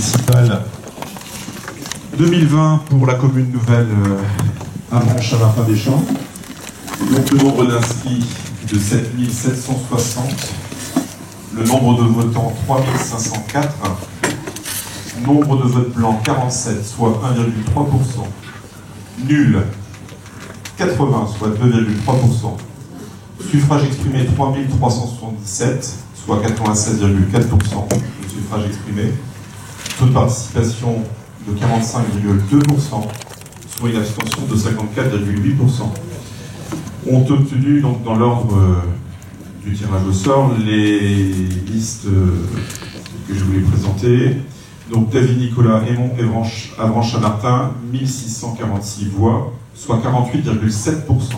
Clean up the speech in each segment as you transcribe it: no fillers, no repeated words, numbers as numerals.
municipale 2020 pour la commune nouvelle Avranches-Saint-Martin-des-Champs. Donc le nombre d'inscrits de 7760, le nombre de votants 3504, nombre de votes blancs 47, soit 1,3%, nul 80, soit 2,3%, suffrage exprimé 3377, soit 96,4% de suffrage exprimé, taux de participation de 45,2%, soit une abstention de 54,8%. Ont obtenu, donc, dans l'ordre du tirage au sort, les listes que je voulais présenter. Donc David Nicolas Aymon Avranches-Saint-Martin, 1646 voix, soit 48,7%.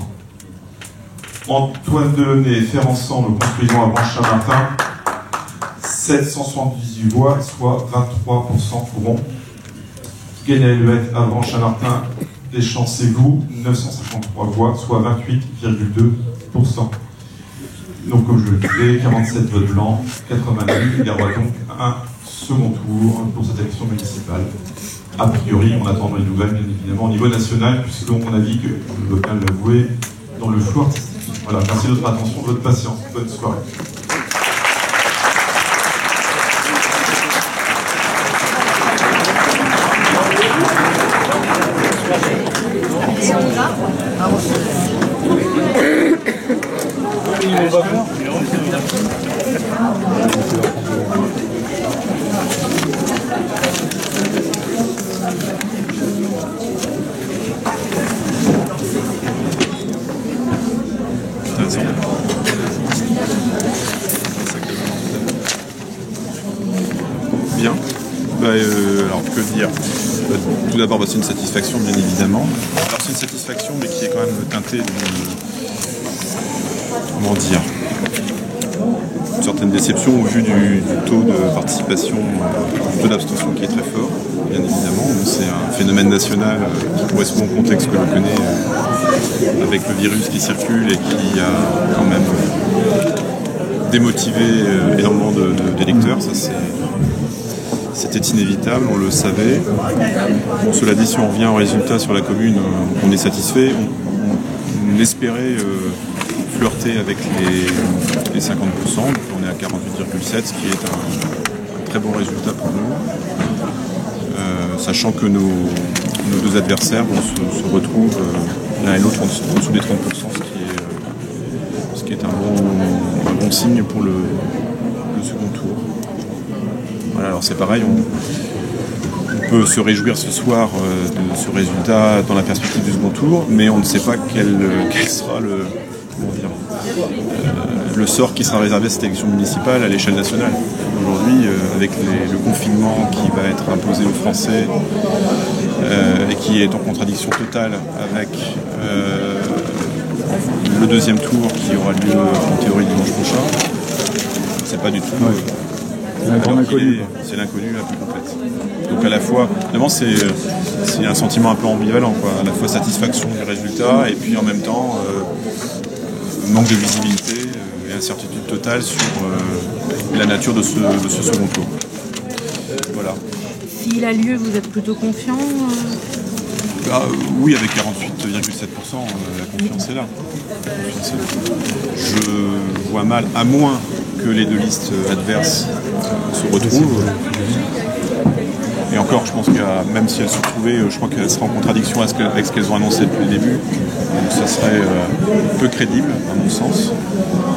Antoine Delaunay, faire ensemble, construisons Avranches-Saint-Martin, 778 voix, soit 23% pour on. Guénel Huette, Avranches-Saint-Martin, Deschamps-c'est-vous, 953 voix, soit 28,2%. Donc, comme je le disais, 47 votes blancs, 88. Il y aura donc un second tour pour cette élection municipale. A priori, on attend les nouvelles, bien évidemment, au niveau national, puisqu'on navigue, je dois bien l'avouer, dans le flou artistique. Voilà, merci de votre attention, de votre patience. Bonne soirée. Bien. Alors, que dire? Tout d'abord, c'est une satisfaction, bien évidemment. Alors, c'est une satisfaction, mais qui est quand même teintée comment dire, une certaine déception au vu du taux de participation, du taux d'abstention qui est très fort, bien évidemment. C'est un phénomène national qui correspond au contexte que l'on connaît, avec le virus qui circule et qui a quand même démotivé énormément d'électeurs. Ça, c'était inévitable, on le savait. Bon, cela dit, si on revient au résultat sur la commune, on est satisfait. On espérait flirter avec les 50%, donc on est à 48,7%, ce qui est un très bon résultat pour nous. Sachant que nos deux adversaires se retrouvent l'un et l'autre en dessous des 30%, ce qui est un bon signe pour le second tour. Voilà, alors c'est pareil, on peut se réjouir ce soir de ce résultat dans la perspective du second tour, mais on ne sait pas quel sera le sort qui sera réservé à cette élection municipale à l'échelle nationale. Aujourd'hui, avec le confinement qui va être imposé aux Français et qui est en contradiction totale avec le deuxième tour qui aura lieu en théorie dimanche prochain, c'est pas du tout... C'est l'inconnu la plus complète. Donc à la fois, évidemment, c'est un sentiment un peu ambivalent, quoi. À la fois satisfaction du résultat et puis en même temps manque de visibilité et incertitude totale sur la nature de ce second tour. Voilà. S'il a lieu, vous êtes plutôt confiant oui, avec 48,7%, la confiance est là. Je vois mal, à moins que les deux listes adverses se retrouvent. Et encore, je pense que même si elles se retrouvaient, je crois qu'elles seraient en contradiction avec ce qu'elles ont annoncé depuis le début. Donc ça serait peu crédible, à mon sens.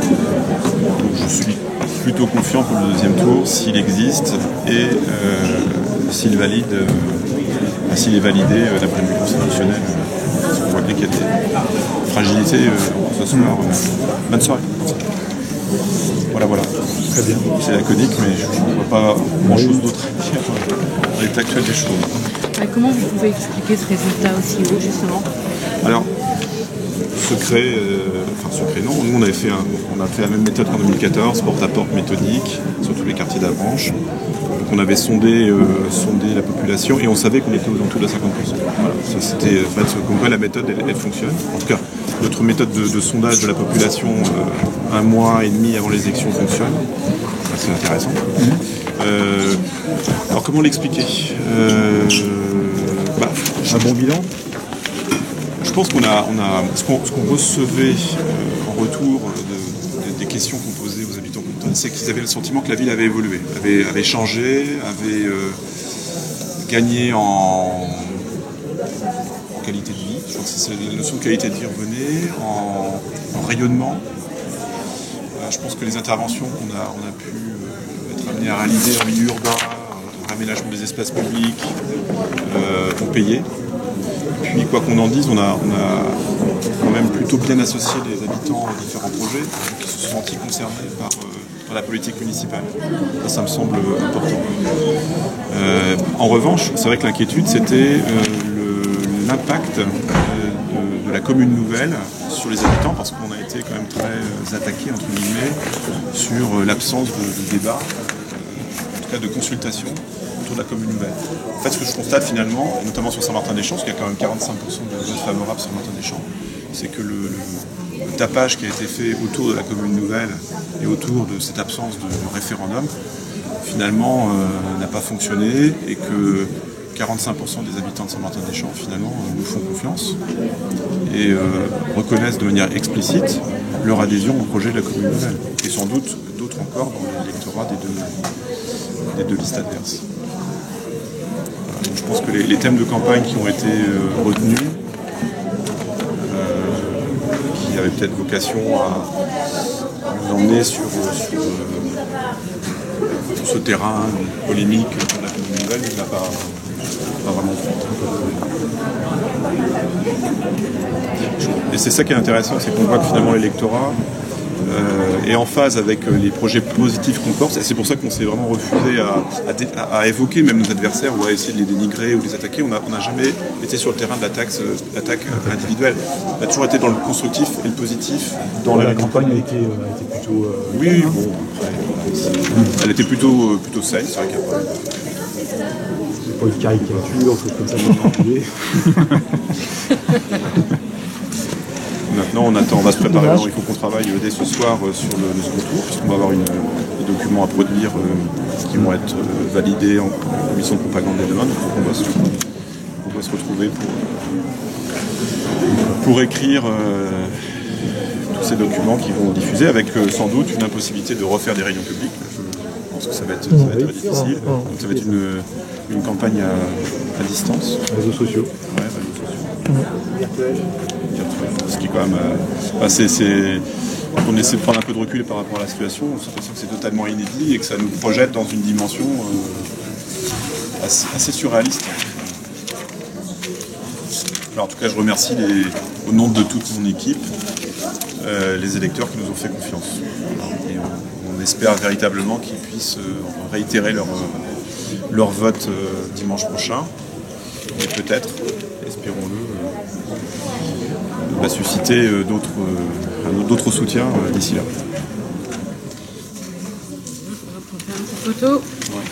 Donc je suis plutôt confiant pour le deuxième tour, s'il existe, et s'il est validé d'un point de vue constitutionnel. Parce qu'on voit bien qu'il y a des fragilités ce soir. Bonne soirée. Voilà. Très bien. C'est laconique, mais je ne vois pas grand-chose d'autre à dire dans l'état actuel des choses. Comment vous pouvez expliquer ce résultat aussi haut, justement? Alors, secret non. Nous, on a fait la même méthode qu'en 2014, porte-à-porte méthodique, sur tous les quartiers d'Avranches. Donc on avait sondé la population et on savait qu'on était aux alentours de 50%. Voilà. Ça, c'était comme quoi la méthode, elle fonctionne. En tout cas, notre méthode de sondage de la population un mois et demi avant les élections fonctionne. C'est intéressant. Alors comment l'expliquer Un bon bilan. Je pense qu'on a ce qu'on recevait en retour des questions qu'on posait aux habitants cantonais, c'est qu'ils avaient le sentiment que la ville avait évolué, avait changé, avait gagné en qualité de vie. Je crois que la notion de qualité de vie revenait, en rayonnement. Je pense que les interventions qu'on a pu être amenés à réaliser en milieu urbain, l'aménagement des espaces publics, ont payé. Puis quoi qu'on en dise, on a quand même plutôt bien associé les habitants aux différents projets qui se sont sentis concernés par la politique municipale. Ça me semble important. En revanche, c'est vrai que l'inquiétude, c'était l'impact de la commune nouvelle sur les habitants, parce qu'on a été quand même très attaqué, entre guillemets, sur l'absence de débat, en tout cas de consultation autour de la commune nouvelle. En fait, ce que je constate finalement, notamment sur Saint-Martin-des-Champs, parce qu'il y a quand même 45% de votes favorables sur Saint-Martin-des-Champs, c'est que le tapage qui a été fait autour de la commune nouvelle et autour de cette absence de référendum, finalement, n'a pas fonctionné, et que 45% des habitants de Saint-Martin-des-Champs, finalement, nous font confiance et reconnaissent de manière explicite leur adhésion au projet de la commune nouvelle. Et sans doute d'autres encore dans l'électorat des deux listes adverses. Voilà, donc je pense que les thèmes de campagne qui ont été retenus, qui avaient peut-être vocation à nous emmener sur ce terrain polémique de la commune nouvelle, il n'a pas vraiment fait. Et c'est ça qui est intéressant, c'est qu'on voit que finalement l'électorat est en phase avec les projets positifs qu'on porte, et c'est pour ça qu'on s'est vraiment refusé à évoquer même nos adversaires ou à essayer de les dénigrer ou de les attaquer. On n'a jamais été sur le terrain de l'attaque individuelle. On a toujours été dans le constructif et le positif. La campagne a été plutôt... Oui, bon, après, elle était plutôt saine, c'est vrai qu'il n'y a pas... pas une caricature, quelque chose comme ça en particulier. Maintenant, on va se préparer. Alors, il faut qu'on travaille dès ce soir sur le second tour, puisqu'on va avoir des documents à produire qui vont être validés en commission de propagande dès demain. Donc, on va se retrouver pour écrire tous ces documents qui vont diffuser, avec sans doute une impossibilité de refaire des réunions publiques. Je pense que ça va être très difficile. Donc, ça va être une campagne à distance. Réseaux sociaux. Ouais, réseaux sociaux. Ce qui est quand même... quand on essaie de prendre un peu de recul par rapport à la situation, on s'est l'impression que c'est totalement inédit et que ça nous projette dans une dimension assez surréaliste. Alors, en tout cas, je remercie au nom de toute mon équipe les électeurs qui nous ont fait confiance. Et on espère véritablement qu'ils puissent réitérer leur vote dimanche prochain. Et peut-être, espérons-le, va susciter d'autres soutiens d'ici là. On va prendre une petite photo. Ouais.